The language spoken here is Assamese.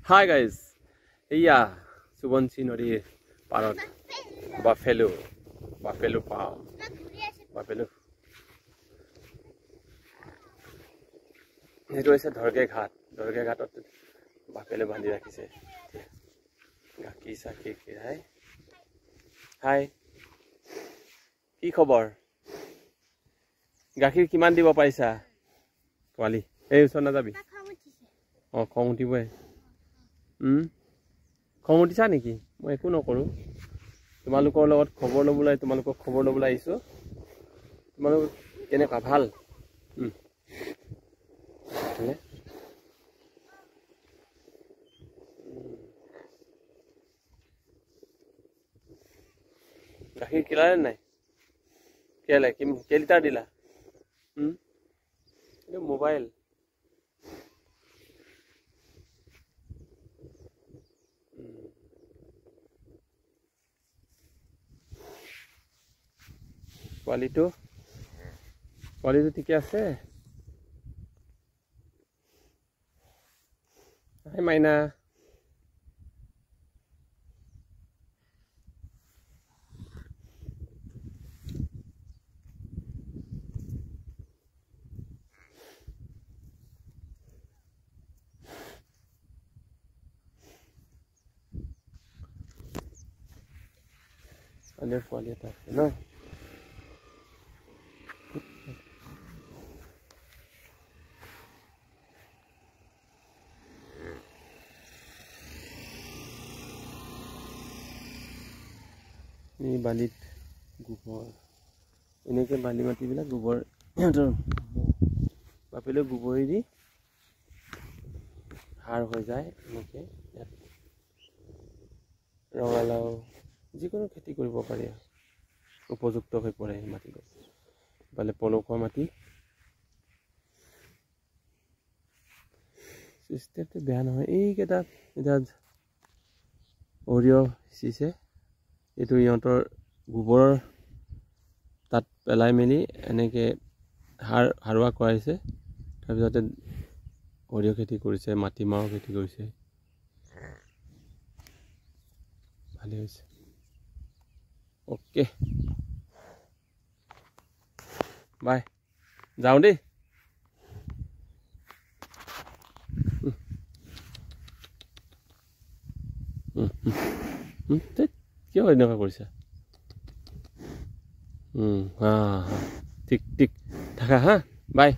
Hi guys, iya Subansi Nori Parot Buffalo Farm Buffalo. Itu আছে ধৰগে ঘাটত বাফেলো বান্ধি ৰাখিছে গাখীৰ চাখীৰ খিৰাই হাই কি খবৰ গাখীৰ কিমান দিব পাৰিছা পোৱালি এই ওচৰত নাযাবি খং উঠিবই খং উঠিছা নেকি মই একো নকৰো তোমালোকৰ লগত খবৰ ল'বলৈ আহিছো তোমালোক কেনেকুৱা ভাল গাখীৰ কিলালে নাই কেলে কে লিটাৰ দিলা এইটো মোবাইল পোৱালিটো ঠিকে আছে হাই মাইনা Ada kualitas, no? Ini balit gubor. Ini ke bali mati bila gubor. Bapelo gubor ini har ho jay এনেকে ৰঙালাও যিকোনো খেতি কৰিব পাৰি উপযুক্ত হৈ পৰে মাটি বালে পলসুৱা মাটি সিস্টেমটো বেয়া নহয় এই কেটা এটা অৰিয় সিছে এটো ইহঁতৰ গোবৰ তাত পেলাই মেলি এনেকে হাৰুৱা কৰাইছে তাৰ পিছতে অৰিয় খেতি কৰিছে মাটি মাও খেতি কৰিছে ভালে হৈছে ওকে বাই যাও দেই কিয় এনেকুৱা কৰিছা ঠিক থাকা হা বাই